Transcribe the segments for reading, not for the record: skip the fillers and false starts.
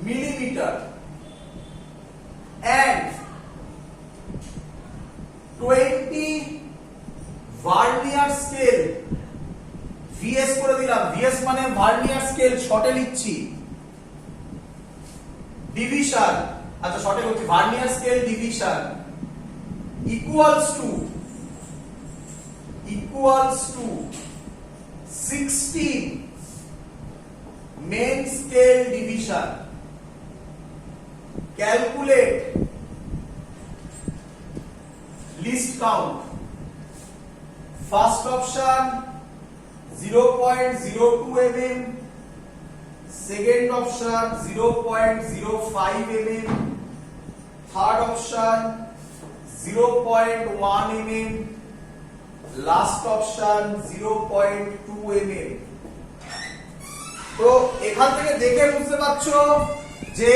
millimeter and 20 vernier scale VS করে দিলাম VS মানে ভার্নিয়ার স্কেল শর্টে লিখছি ডিভিশন আচ্ছা শর্টে করছি vernier scale division equals to 60 main scale division. Calculate least count. First option 0.02 mm, second option 0.05 mm, third option 0.1 mm, last option 0.2 mm. তো এখান থেকে দেখে বুঝতে পারছো যে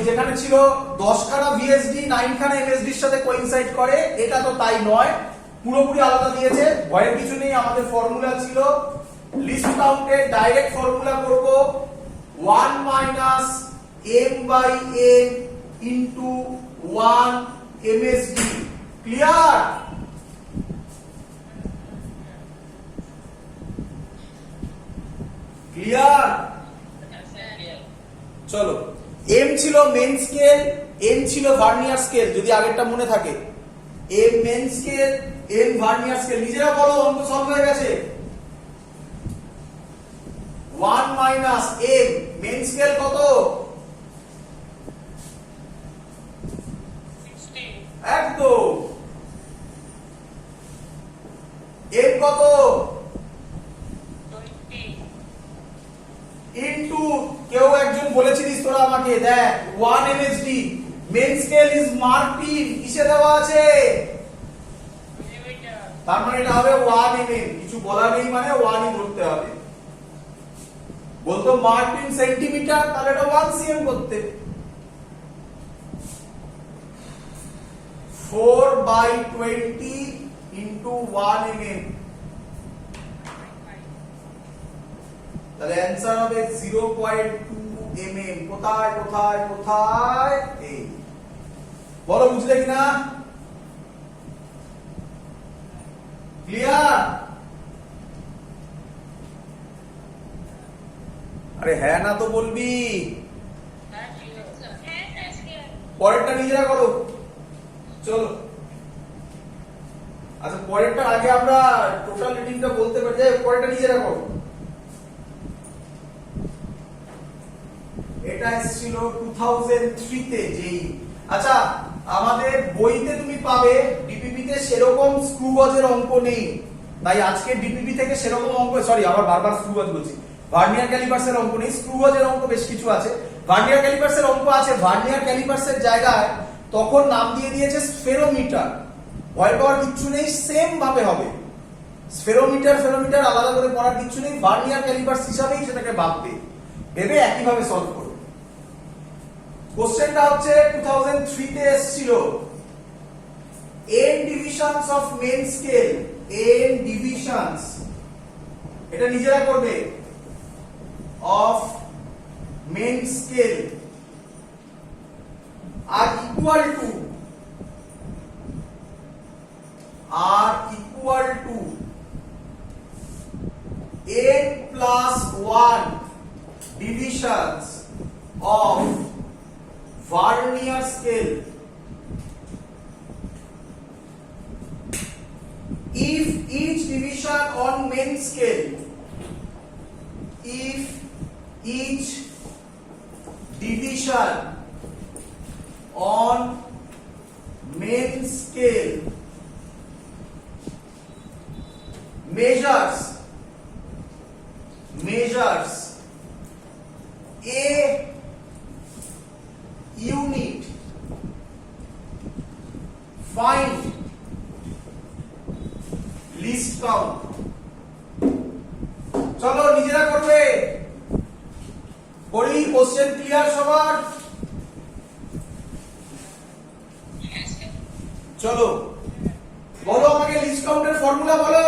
যেখানে ছিল 10 খানা VSD 9 খানা MSD এর সাথে কোইনসাইড করে এটা তো তাই নয় পুরোপুরি আলাদা দিয়েছে ভয়ের কিছু নেই আমাদের ফর্মুলা ছিল লিস্ট কাউন্টের ডাইরেক্ট ফর্মুলা করব 1 minus m by n into 1 MSD clear clear চলো m ছিল মেন স্কেল n ছিল ভার্নিয়ার স্কেল যদি আগেরটা মনে থাকে m main scale n vernier scale নিজেরা বলো অঙ্ক সলভ হয়ে গেছে 1 মাইনাস m মেন স্কেল কত 60 একদম m কত ইনটু কেউ একজন বলেছিস তোরা আমাকে দেখ 1 MSD main scale is marked in কিসে দেওয়া আছে মিলিমিটার তার মানে এটা হবে 1 mm কিছু বলা নেই মানে 1 ই ধরতে হবে বলতো মার্কড ইন সেন্টিমিটার তাহলে এটা 1 cm করতে 4/20 ইনটু 1 mm তাহলে आंसर হবে 0.2 mm কোথায় কোথায় কোথায় এই বলো বুঝলে কিনা ক্লিয়ার আরে হ্যাঁ না তো বলবি হ্যাঁ ক্লিয়ার পরেরটা নিজেরা করো চলো আচ্ছা পরেরটা আগে আমরা টোটাল রিডিংটা বলতে পারি যে পরেরটা নিজেরা করো এটা এসেছিল 2003 তে যেই আচ্ছা আমাদের বইতে তুমি পাবে ডিপিপি তে সেরকম স্ক্রু গজের অঙ্ক নেই তাই আজকে ডিপিপি থেকে সেরকম অঙ্ক সরি আবার বারবার স্ক্রু গজ বলছি ভার্নিয়ার ক্যালিপার্সের অঙ্ক নেই স্ক্রু গজের অঙ্ক বেশ কিছু আছে ভার্নিয়ার ক্যালিপার্সের অঙ্ক আছে ভার্নিয়ার ক্যালিপার্সের জায়গায় তখন নাম দিয়ে দিয়েছে স্ফেরোমিটার ভয় পাওয়ার কিছু নেই সেম ভাবে হবে স্ফেরোমিটার আলাদা করে পড়ার কিছু নেই ভার্নিয়ার ক্যালিপার্স হিসাবেই সেটাকে ভাববে ভেবে একই ভাবে সলভ করবে কোশ্চেনটা হচ্ছে 2003 তে এসেছিল n divisions of main scale n divisions এটা নিজেরা করবে of main scale are equal to 8 plus 1 divisions of vernier scale if each division on main scale if each division on main scale measures a unit find least count চলো নিজেরা করবে করি question clear সবার চলো বলো আমাকে list কাউন্টের formula বলো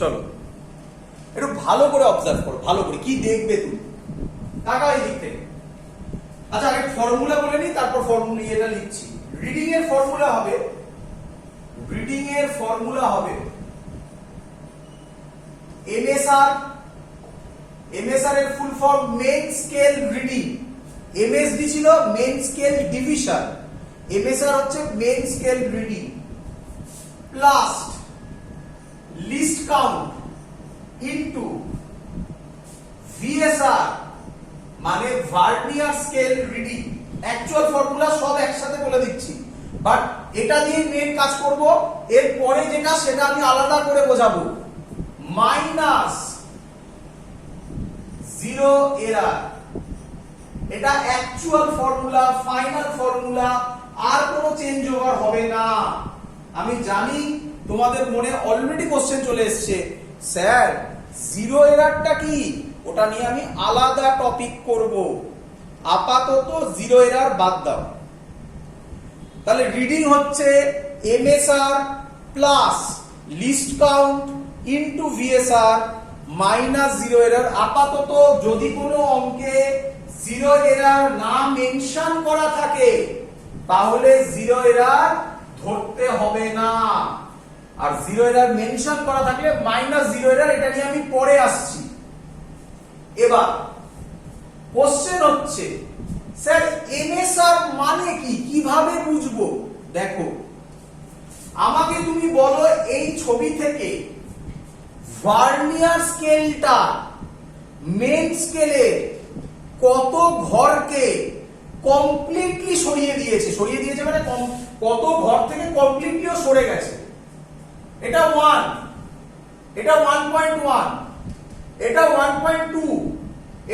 চলো একটু ভালো করে অবজার্ভ করো, ভালো করে কি দেখবে তুমি, তাকাও এই দিক থেকে। আচ্ছা আগে ফর্মুলা বলে নিই, তারপর ফর্মুলা এটা লিখছি। রিডিং এর ফর্মুলা হবে, রিডিং এর ফর্মুলা হবে এমএসআর। এমএসআর এর full form main scale reading. MSD ছিল মেন স্কেল ডিভিশন, এমএসআর হচ্ছে main scale reading plus least count into VSR মানে vernier scale reading. Actual formula সব একসাথে বলে দিচ্ছি, বাট এটা দিয়ে মেন কাজ করব। এর পরে যেটা সেটা আমি আলাদা করে বোঝাবো। মাইনাস জিরো এরার, এটা অ্যাকচুয়াল ফর্মুলা, ফাইনাল ফর্মুলা, আর কোনো চেঞ্জ ওভার হবে না। আমি জানি তোমাদের মনে অলরেডি কোশ্চেন চলে এসেছে, স্যার জিরো এরারটা কি, ওটা নিয়ে আমি আলাদা টপিক করব, আপাতত জিরো এরার বাদ দাও। তাহলে রিডিং হচ্ছে MSR plus least count into VSR minus zero error. আপাতত যদি কোনো অঙ্কে জিরো এরার না মেনশন করা থাকে তাহলে জিরো এরার ধরতে হবে না, আর জিরো এরার মেনশন করা থাকলে মাইনাস জিরো এরার। এটা নিয়ে আমি পরে আসছি। এবার কোশ্চেন হচ্ছে, স্যার এমএসআর মানে কি, কিভাবে বুঝবো? দেখো আমাকে তুমি বলো এই ছবি থেকে ভার্নিয়ার স্কেলটা মেন স্কেলে কত ঘরকে কমপ্লিটলি সরিয়ে দিয়েছে। সরিয়ে দিয়েছে মানে কত ঘর থেকে কমপ্লিটলিও সরে গেছে। এটা 1, এটা 1.1, এটা 1.2,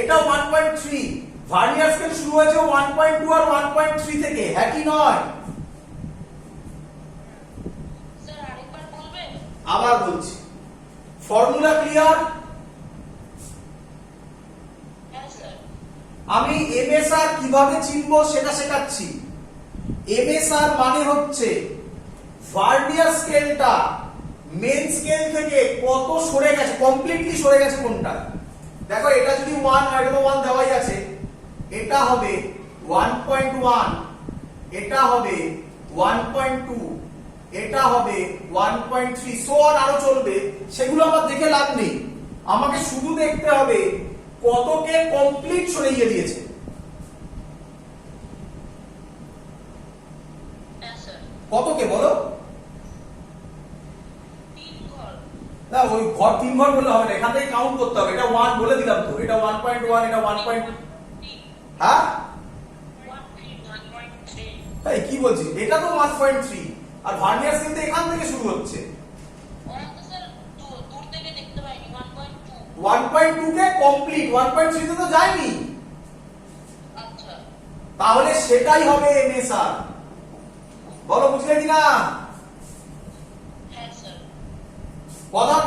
এটা 1.3। ভার্নিয়ার স্কেল শুরু হয়েছে 1.2 আর 1.3 থেকে, হ্যাঁ কি নয়? স্যার আরেকবার বলবেন? আবার বলছি, ফর্মুলা ক্লিয়ার? হ্যাঁ স্যার। আমি এমএসআর কিভাবে চিনবো সেটা শেখাচ্ছি। এমএসআর মানে হচ্ছে ভার্নিয়ার স্কেলটা মেন স্কেল থেকে কত সরে গেছে, কমপ্লিটলি সরে গেছে কোনটা। দেখো এটা যদি 1 হয়, এটা তো 1 দেওয়াই আছে, এটা হবে 1.1, এটা হবে 1.2, এটা হবে 1.3, সো অন আরো চলবে। সেগুলো আমার দেখে লাভ নেই, আমাকে শুধু দেখতে হবে কতকে কমপ্লিট সরিয়ে দিয়েছে। হ্যাঁ স্যার। কতকে বলো? 3 ঘর। না ওই ঘর 3 ঘর বললে হবে না, এখান থেকে কাউন্ট করতে হবে। এটা 1 বলে দিলাম তো, এটা 1.1, এটা 1. হ্যাঁ 1.3। তাই কি বলছিস? এটা তো 1.3 আর ভার্নিয়ার স্কেল তো এখান থেকে শুরু হচ্ছে। ওরা তো স্যার দূর থেকে দেখতে পাইনি। 1.2। 1.2 কে কমপ্লিট, 1.3 তে তো যায়নি। আচ্ছা। তাহলে সেটাই হবে এমএসআর। বলো বুঝলে কিনা? হ্যাঁ স্যার।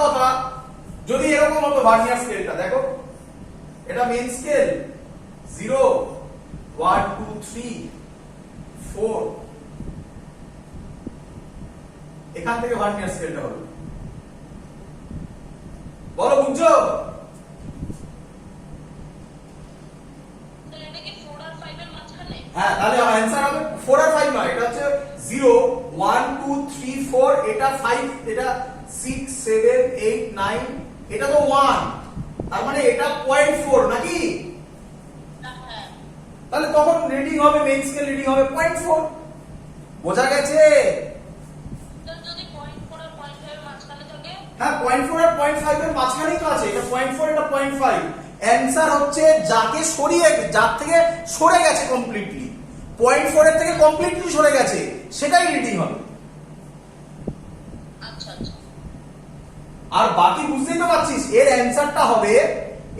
কথা যদি এরকম হতো ভার্নিয়ার স্কেলটা, দেখো এটা মেন স্কেল 0 1 2 3 4, এখান থেকে ভার্নিয়ার স্কেলটা হবে। বলো বুঝছো? স্যার এটা কি 4 আর 5 এর মাঝখানে? হ্যাঁ, তাহলে আমার অ্যানসার হবে 4 আর 5 নয়, এটা হচ্ছে 0 1 2 3 4, এটা 5, এটা 6 7 8 9, এটা তো 1, তার মানে এটা 0.4 নাকি? হ্যাঁ। তাহলে তখন রিডিং হবে, মেইন স্কেল রিডিং হবে 0.4। বোঝা গেছে? স্যার যদি 0.4 আর 0.5 এর মাঝখানে থাকে? হ্যাঁ 0.4 আর 0.5 এর মাঝখানেই তো আছে, এটা 0.4 এটা 0.5। অ্যানসার হচ্ছে যাকে সরিয়ে, যার থেকে সরে গেছে কমপ্লিটলি, 0.4 এর থেকে কমপ্লিটলি সরে গেছে, সেটাই রিডিং হবে। আচ্ছা আচ্ছা। আর বাকি বুঝতেই তো পারছিস, এর অ্যানসারটা হবে,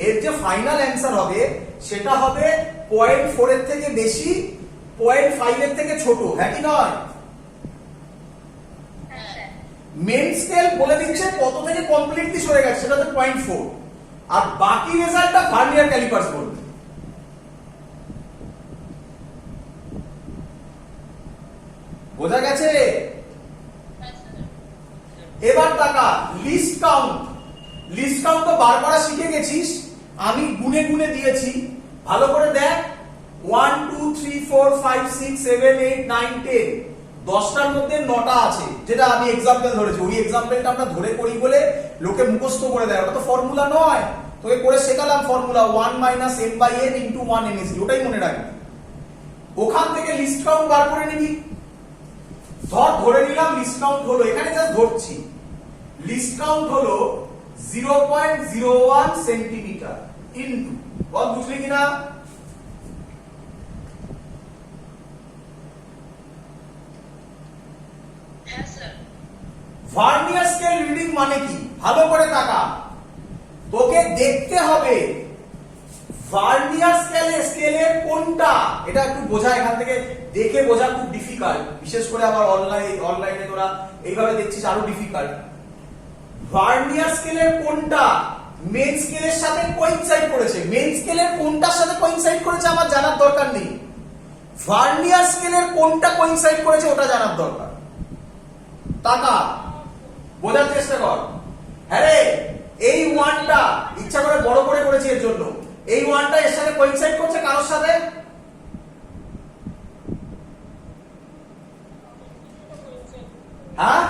এর যে ফাইনাল অ্যানসার হবে সেটা হবে 0.4 এর থেকে বেশি, 0.5 এর থেকে ছোট, হ্যাঁ কি নয়? হ্যাঁ স্যার। মেন স্কেল বলে দিচ্ছে কত থেকে কমপ্লিটলি সরে গেছে, সেটা হচ্ছে 0.4, আর বাকি রেজাল্টটা ভার্নিয়ার ক্যালিপার্স বলবে। বোঝা গেছে? হ্যাঁ স্যার। এবার টাকা লিস্ট কাউন্ট, লিস্ট কাউন্ট তো বার করা শিখে গেছিস, আমি গুনে গুনে দিয়েছি, ভালো করে দেখ। 1 2 3 4 5 6 7 8 9 10, 10টার মধ্যে 9টা আছে, যেটা আমি এক্সাম্পল ধরেছি। ওই এক্সাম্পলটা আমরা ধরে করি বলে লোকে মুখস্থ করে দেয়, ওটা তো ফর্মুলা নয়, তোকে করে শেখালাম formula 1 minus m by n into 1 msd, ওটাই মনে রাখবি। ওখান থেকে লিস্ট কাউন্ট বার করে নিবি। ধরে নিলাম লিস্ট কাউন্ট হলো, এখানে জাস্ট ধরছি, লিস্ট কাউন্ট হলো 0.01 সেন্টিমিটার ইনটু, বল বুঝলি কিনা? হ্যাঁ স্যার। ভার্নিয়ার স্কেল রিডিং মানে কি, ভালো করে তাকা, তোকে দেখতে হবে ভার্নিয়ার স্কেলের কোনটা, এটা একটু বোঝা, এখান থেকে দেখে বোঝা খুব ডিফিকাল্ট, বিশেষ করে আবার অনলাইনে তোরা এইভাবে দেখছিস আরো ডিফিকাল্ট। ভার্নিয়ার স্কেলের কোনটা মেন স্কেলের সাথে কোইনসাইড করেছে, মেন স্কেলের কোনটার সাথে কোইনসাইড করেছে আমার জানার দরকার নেই, ভার্নিয়ার স্কেলের কোনটা কোইনসাইড করেছে ওটা জানার দরকার। তাকা, বোঝার চেষ্টা কর। হ্যাঁ রে, এই ওয়ানটা ইচ্ছা করে বড় করে করেছি এর জন্য, এই ওয়ানটা এর সাথে কোইনসাইড করছে কারোর সাথে? হ্যাঁ,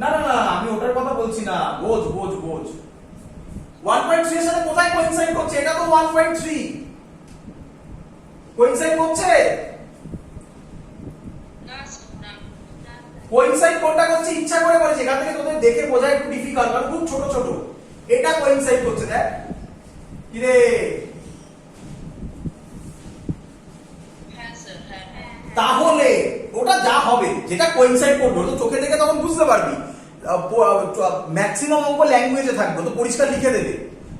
না না না, আমি ওটার কথা বলছি না, বোঝ বোঝ বোঝ। 1.3 এর সাথে কোথায় কোইনসাইড করছে? এটা তো 1.3 কোইনসাইড করছে। কোইনসাইড কোনটা করছে ইচ্ছা করে করেছে, এখান থেকে তোদের দেখে বোঝা একটু ডিফিকাল্ট, কারণ খুব ছোট ছোট। এটা কোইনসাইড করছে, দেখ কি রে। তাহলে ওটা যা হবে, যেটা কোইনসাইড করবে তো চোখে দেখে তখন বুঝতে পারবি। ম্যাক্সিমাম অঙ্ক ল্যাঙ্গুয়েজে থাকবে, তো পরিষ্কার লিখে দেবে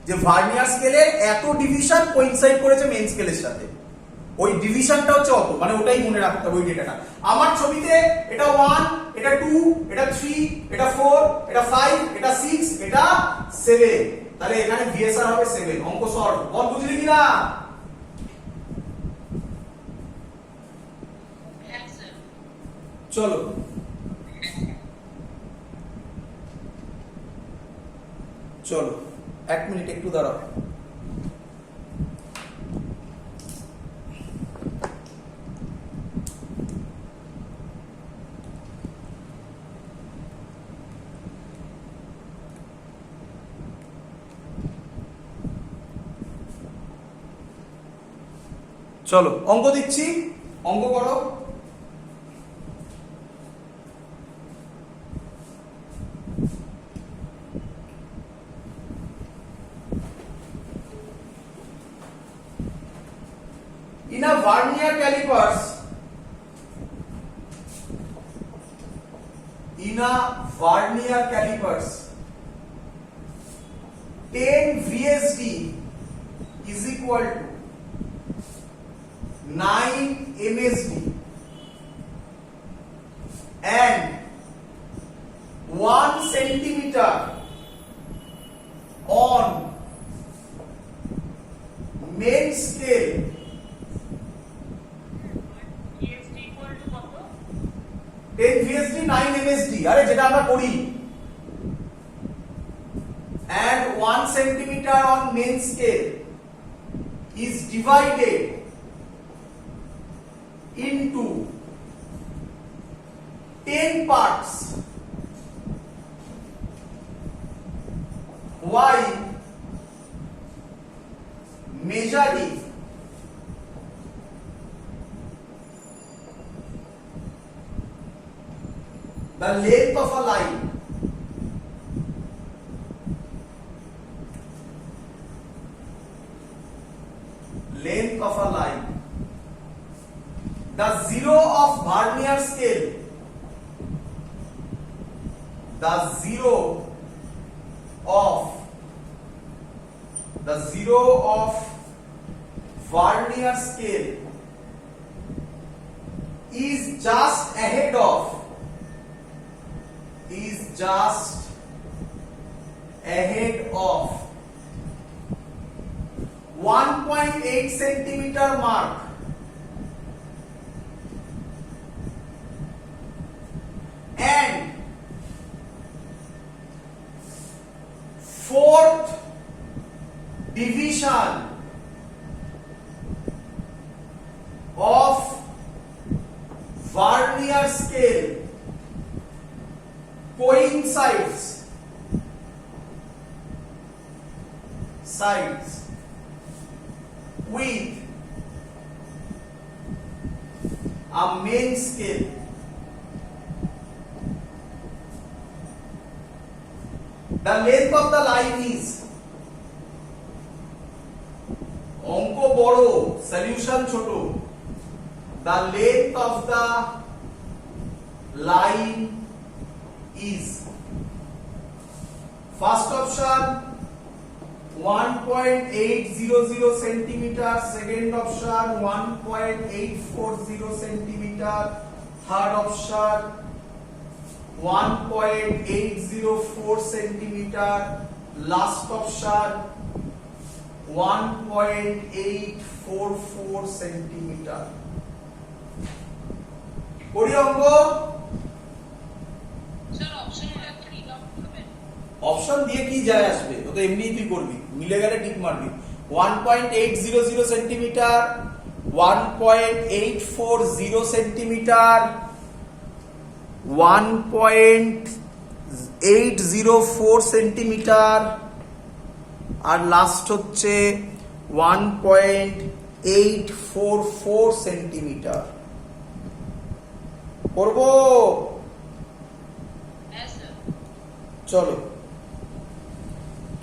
যে ভার্নিয়ার স্কেলের এত ডিভিশন কোইনসাইড করেছে মেন স্কেলের সাথে, ওই ডিভিশনটা হচ্ছে অত, মানে ওটাই মনে রাখতে হবে ওই ডেটাটা। আমার ছবিতে এটা 1, এটা 2, এটা 3, এটা 4, এটা 5, এটা 6, এটা 7, তাহলে এখানে ভিএসআর হবে 7। অঙ্ক সলভ, বল বুঝলি কিনা? চলো চলো 1 মিনিট একটু দাঁড়াও। চলো অঙ্ক দিচ্ছি, অঙ্ক করো। In a vernier calipers, in a vernier calipers, 10 VSD is equal to 9 MSD and 1 centimeter on main scale 10 VSD 9 MSD, আরে যেটা আমরা করি, and 1 centimeter on main scale is divided into 10 parts. Why? Measuring the length of a line the zero of vernier scale, the zero of vernier scale is just ahead of 1.8 centimeter mark and of vernier scale coincides with a main scale, the length of the line is, অঙ্ক বড় solution ছোট, the length of the line is, first option 1.800 centimeter, second option 1.840 centimeter, third option 1.804 centimeter, last option 1.844 centimeter. করি অঙ্ক? Sir অপশনটা কি lock করবেন? Option দিয়ে কি যায় আসবে? তো এমনিই তুই করবি, মিলে গেলে টিক মারবি। 1.800 সেন্টিমিটার, 1.840 সেন্টিমিটার, 1.804 সেন্টিমিটার, আর লাস্ট হচ্ছে 1.844 সেন্টিমিটার। করব? হ্যাঁ স্যার। চলো,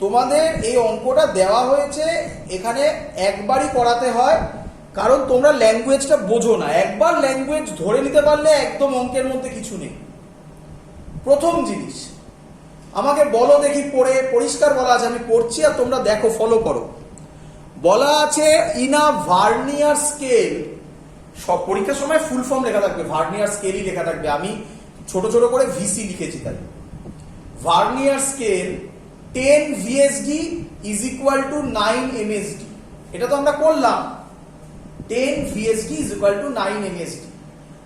তোমাদের এই অঙ্কটা দেওয়া হয়েছে, এখানে একবারই করাতে হয়, কারণ তোমরা ল্যাঙ্গুয়েজটা বোঝো না। একবার ল্যাঙ্গুয়েজ ধরে নিতে পারলে একদম অঙ্কের মধ্যে কিছু নেই। প্রথম জিনিস, আমাকে বলো দেখি পড়ে, পরিষ্কার বলা আছে, আমি পড়ছি আর তোমরা দেখো, ফলো করো। বলা আছে ইন আ ভার্নিয়ার স্কেল, সব পরীক্ষার সময় ফুল ফর্ম লেখা থাকবে, ভার্নিয়ার স্কেলই লেখা থাকবে, আমি ছোট ছোট করে ভিসি লিখেছি। তাই vernier scale 10 VSD is equal to 9 MSD, এটা তো আমরা করলাম। 10 VSD is equal to 9 MSD,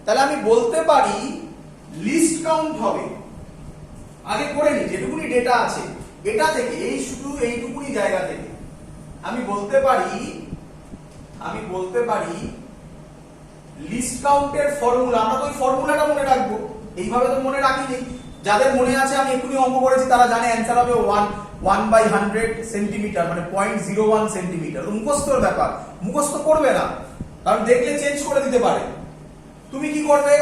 তাহলে আমি বলতে পারি লিস্ট কাউন্ট হবে, আগে করে নি যেটুকুনি ডেটা আছে এটা থেকে, এই শুধু এইটুকুনি জায়গা থেকে আমি বলতে পারি লিস্ট কাউন্টের ফর্মুলা, আমরা তো ওই ফর্মুলাটা মনে রাখবো, এইভাবে তো মনে রাখিনি। যাদের মনে আছে, আমি এক্ষুনি অঙ্ক করেছি, তারা জানে অ্যান্সার হবে 1/100 সেন্টিমিটার, মানে 0.01 সেন্টিমিটার। মুখস্থর ব্যাপার, মুখস্থ করবে না, কারণ দেখলে চেঞ্জ করে দিতে পারে। তুমি কি করবে?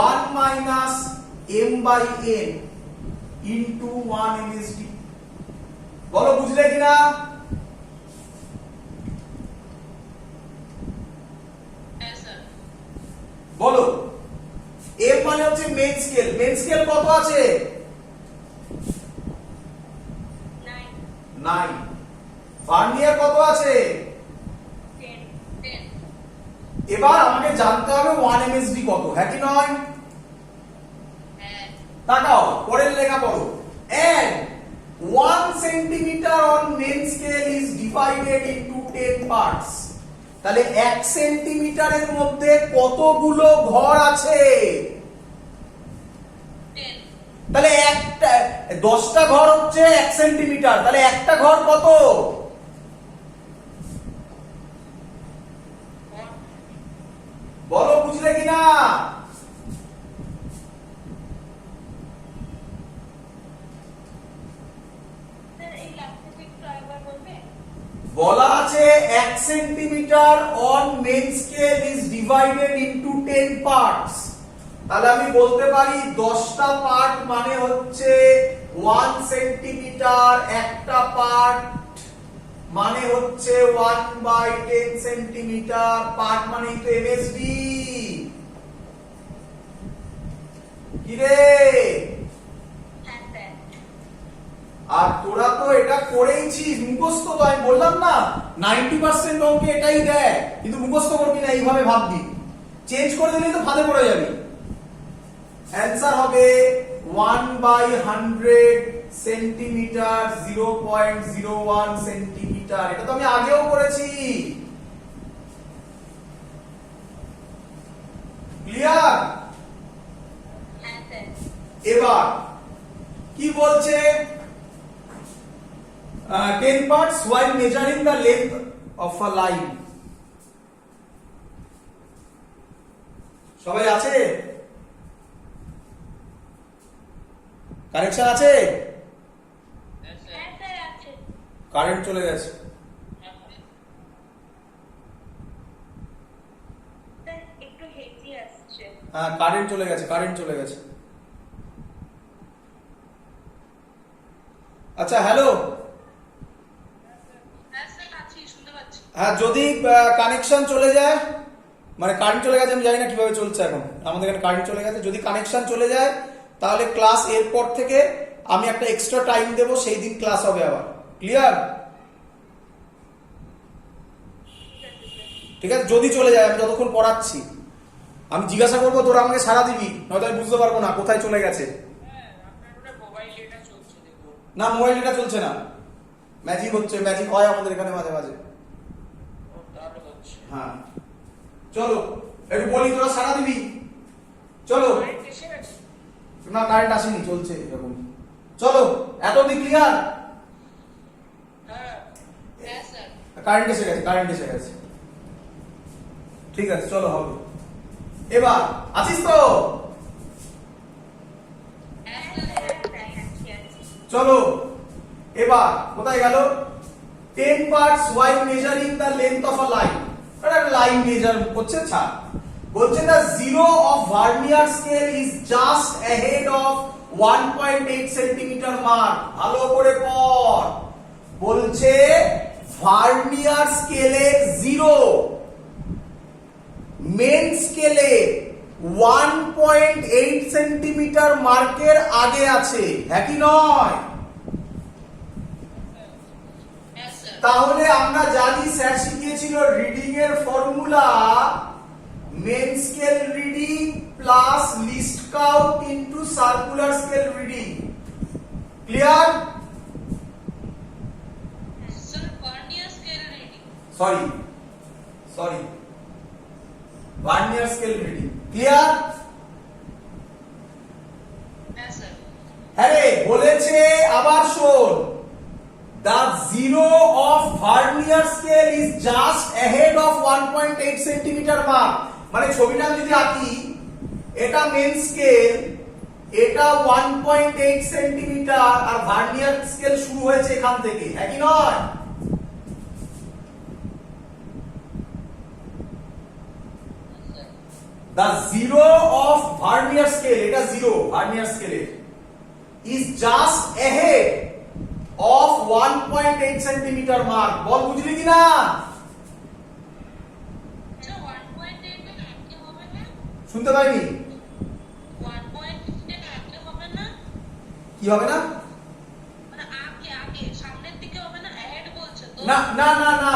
1 মাইনাস m/n ইন্টু 1 MSD। বলো বুঝলে কিনা? হ্যাঁ স্যার। বলো। m মানে হচ্ছে মেন স্কেল, মেন স্কেল কত আছে? 9। ভার্নিয়ার কত আছে? 10। এবার আমাকে জানতে হবে 1 MSD কত, হ্যাঁ কি নয়? হ্যাঁ। তাকাও, পরের লেখা পড়ো। and 1 centimeter on main scale is divided into 10 parts, তাহলে 1 সেন্টিমিটারের মধ্যে কতগুলো ঘর আছে? 10। তাহলে একটা 10টা ঘর হচ্ছে 1 সেন্টিমিটার, তাহলে একটা ঘর কত? বলো বুঝলে কিনা? স্যার এই লাস্টে একটু আরেকবার বলবেন? বলা আছে 1 centimetre on main scale is divided into 10 parts, তাহলে আমি বলতে পারি 10টা পার্ট মানে হচ্ছে 1 সেন্টিমিটার, একটা পার্ট মানে হচ্ছে 1/10 সেন্টিমিটার, পার্ট মানেই তো এমএসডি। কি রে? হ্যাঁ স্যার। আর তোরা তো এটা করেইছিস, মুখস্থ তো, আমি বললাম না 90% অঙ্কে এটাই দেয়, কিন্তু মুখস্থ করবি না, এইভাবে ভাববি, চেঞ্জ করে দিলেই তো ফাঁদে পড়ে যাবি। অ্যানসার হবে 1/100 সেন্টিমিটার, 0.01 সেন্টিমিটার। এটা তো আমি আগেও করেছি। ক্লিয়ার? হ্যাঁ স্যার। এবার কি বলছে? 10 parts while measuring the length of a line. সবাই আছে? কানেকশন আছে? হ্যাঁ স্যার আছে। কারেন্ট চলে গেছে। স্যার একটু হেজি আসছে। হ্যাঁ কারেন্ট চলে গেছে, কারেন্ট চলে গেছে। আচ্ছা হ্যালো, হ্যাঁ স্যার আছি, শুনতে পাচ্ছি। হ্যাঁ যদি কানেকশন চলে যায়, মানে কারেন্ট চলে গেছে, আমি জানি না কিভাবে চলছে এখন, আমাদের এখানে কারেন্ট চলে গেছে, যদি কানেকশন চলে যায় তাহলে ক্লাস এরপর থেকে আমি একটা এক্সট্রা টাইম দেবো, সেই দিন ক্লাস হবে আবার। ক্লিয়ার? ঠিক আছে, যদি চলে যায়, আমি যতক্ষণ পড়াচ্ছি আমি জিজ্ঞাসা করবো, তোরা আমাকে সাড়া দিবি, নয়তো আমি বুঝতে পারবো না কোথায় চলে গেছে। না মোবাইল এটা চলছে না, ম্যাজিক হচ্ছে, ম্যাজিক হয় আমাদের এখানে মাঝে মাঝে। হ্যাঁ চলো একটু বলি, তোরা সাড়া দিবি, চলো। না কারেন্ট আসেনি, চলছে এরকম। চলো এত অব্দি ক্লিয়ার? হ্যাঁ স্যার। কারেন্ট এসে গেছে, কারেন্ট এসে গেছে। ঠিক আছে চলো হবে। এবার আছিস তো? হ্যাঁ স্যার আছি। চলো এবার কোথায় গেল? 10 parts while measuring the length of a line. একটা লাইন মেজার করছে, ছাড়। বলছে the zero of vernier scale is just ahead of 1.8 centimeter mark. ভালো করে পড়। বলছে ভার্নিয়ার স্কেলে 0, মেন স্কেলে 1.8 সেন্টিমিটার মার্কের আগে আছে, হ্যাঁ কি নয়? হ্যাঁ স্যার। তাহলে আমরা জানি, স্যার শিখিয়েছিল রিডিং এর formula main scale reading plus least count into circular scale reading. Clear? Sir vernier scale reading. Sorry vernier scale reading. Clear? হ্যাঁ স্যার। হ্যাঁ রে, বলেছে আবার শোন, the zero of vernier scale is just ahead of 1.8 centimeter mark. মানে ছবিটা আমি যদি আঁকি, এটা মেন স্কেল, এটা 1.8 সেন্টিমিটার, আর ভার্নিয়ার স্কেল শুরু হয়েছে এখান থেকে, হ্যাঁ কি নয়? The zero of vernier scale, এটা জিরো ভার্নিয়ার স্কেলের, is just ahead of 1.8 centimetre mark. বল বুঝলি কিনা? স্যার 1.8 এর আগে হবে না? শুনতে পাইনি? 1.8 এর আগে হবে না? কি হবে না? মানে আগে সামনের দিকে হবে না? অ্যাড বলছে তো। না না না না,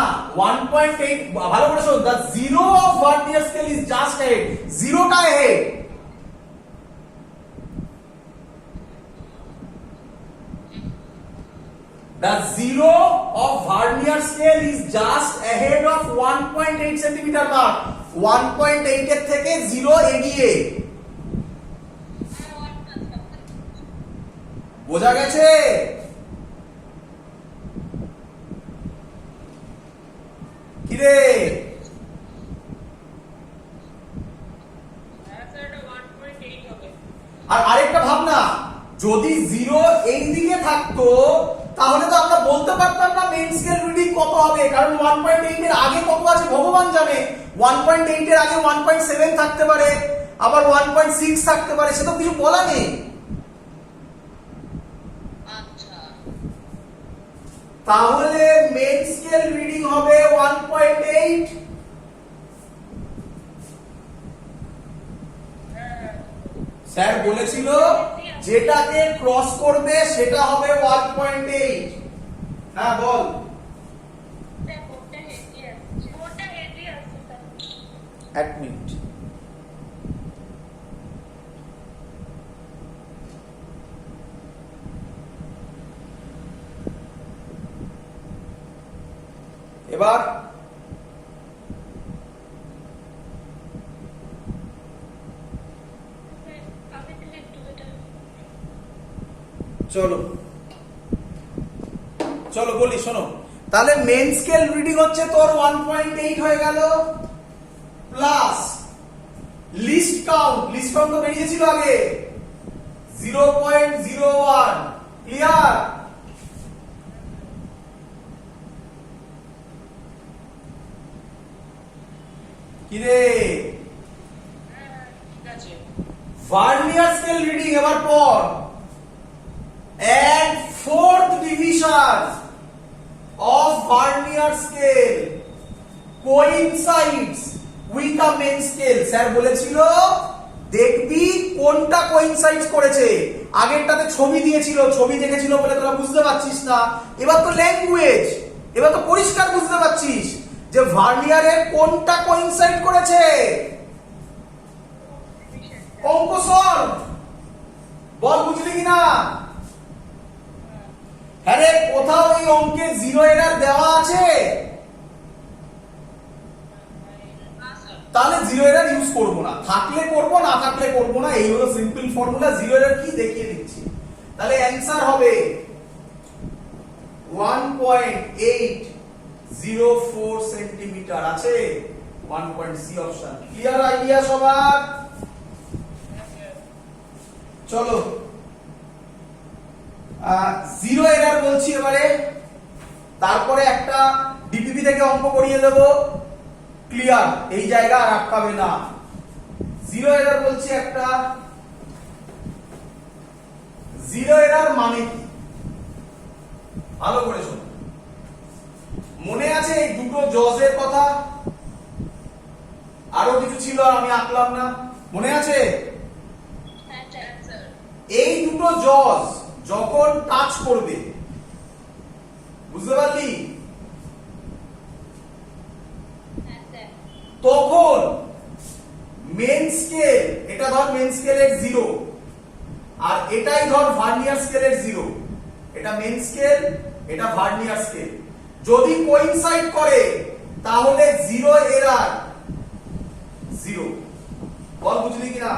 1.8, ভালো করে শোন, the zero of vernier scale is just ahead, জিরোটা ahead। The zero of vernier scale is just ahead of 1.8 centimeter mark. 1.8 এর থেকে 0 এগিয়ে। বোঝা গেছে? কি রে? আর আরেকটা ভাবনা, যদি 0 এই দিকে থাকতো তাহলে তো আমরা বলতে পারতাম না মেইন স্কেল রিডিং কত হবে, কারণ 1.8 এর আগে কত আছে ভগবান জানে। 1.8 এর আগে 1.7 থাকতে পারে, আবার 1.6 থাকতে পারে, সে তো কিছু বলা নেই। আচ্ছা। তাহলে মেইন স্কেল রিডিং হবে 1.8। স্যার বলেছিল যেটাকে ক্রস করবে সেটা হবে 1.8। হ্যাঁ বল। স্যার কোডটা হেজি আসছে। কোডটা হেজি আসছে স্যার। এক মিনিট। এবার আমি দিলে একটু বেটার। চলো চলো বলি, শোনো। তাহলে মেন স্কেল রিডিং হচ্ছে তোর 1.8 হয়ে গেল, প্লাস লিস্ট কাউন্ট তো বেরিয়েছিল আগে 0.01 ক্লিয়ার। কিরে ঠিক আছে। ভার্নিয়ার স্কেল রিডিং এবার পর and fourth division of vernier scale coincides with the main scale। Sir বলেছিল দেখবি কোনটা কোইনসাইড করেছে। আগেরটাতে ছবি দিয়েছিল, ছবি দেখেছিল বলে তোরা বুঝতে পারছিস না। এবার তো ল্যাঙ্গুয়েজ, এবার তো পরিষ্কার বুঝতে পারছিস যে ভার্নিয়ারের কোনটা কোইনসাইড করেছে। অঙ্ক সলভ, বল বুঝলি কিনা? আরে কোথাও এই অঙ্কে জিরো এরার দেওয়া আছে? তাহলে জিরো এরার ইউজ করব না, থাকলে করব না থাকলে করব না। এই হলো সিম্পল ফর্মুলা। জিরো এরার কি দেখিয়ে দিচ্ছি। তাহলে অ্যানসার হবে 1.804 সেন্টিমিটার আছে। 1. C option. ক্লিয়ার আইডিয়া সবার? চলো জিরো এরার বলছি এবারে, তারপরে একটা ডিপিপি থেকে অঙ্ক করিয়ে দেব। ক্লিয়ার, এই জায়গা আর আটকাবে না। জিরো এরার বলছি একটা। জিরো এরার মানে কি ভালো করে শোনো। মনে আছে এই দুটো জজের কথা? আরো কিছু ছিল আমি আঁকলাম না, মনে আছে? হ্যাঁ স্যার। এই দুটো জজ যখন টাচ করবে, বুঝতে পারলি, হ্যাঁ স্যার। তখন মেন স্কেল, এটা ধর মেন স্কেলের 0 আর এটাই ধর ভার্নিয়ার স্কেলের 0। এটা মেন স্কেল, এটা ভার্নিয়ার স্কেল। যদি কোইনসাইড করে তাহলে জিরো এরার 0। বল বুঝলি কিনা?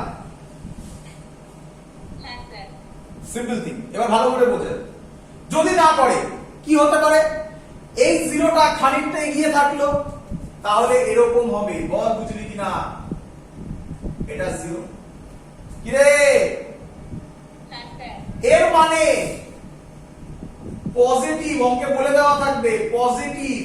হ্যাঁ স্যার। Simple thing. এবার ভালো করে বোঝেন। যদি না করে কি হতে পারে? এই জিরোটা খানিকটা এগিয়ে থাকলো, তাহলে এরকম হবে। বল বুঝলি কিনা? এটা 0। কি রে? হ্যাঁ স্যার। এর মানে পজিটিভ, অঙ্কে বলে দেওয়া থাকবে পজিটিভ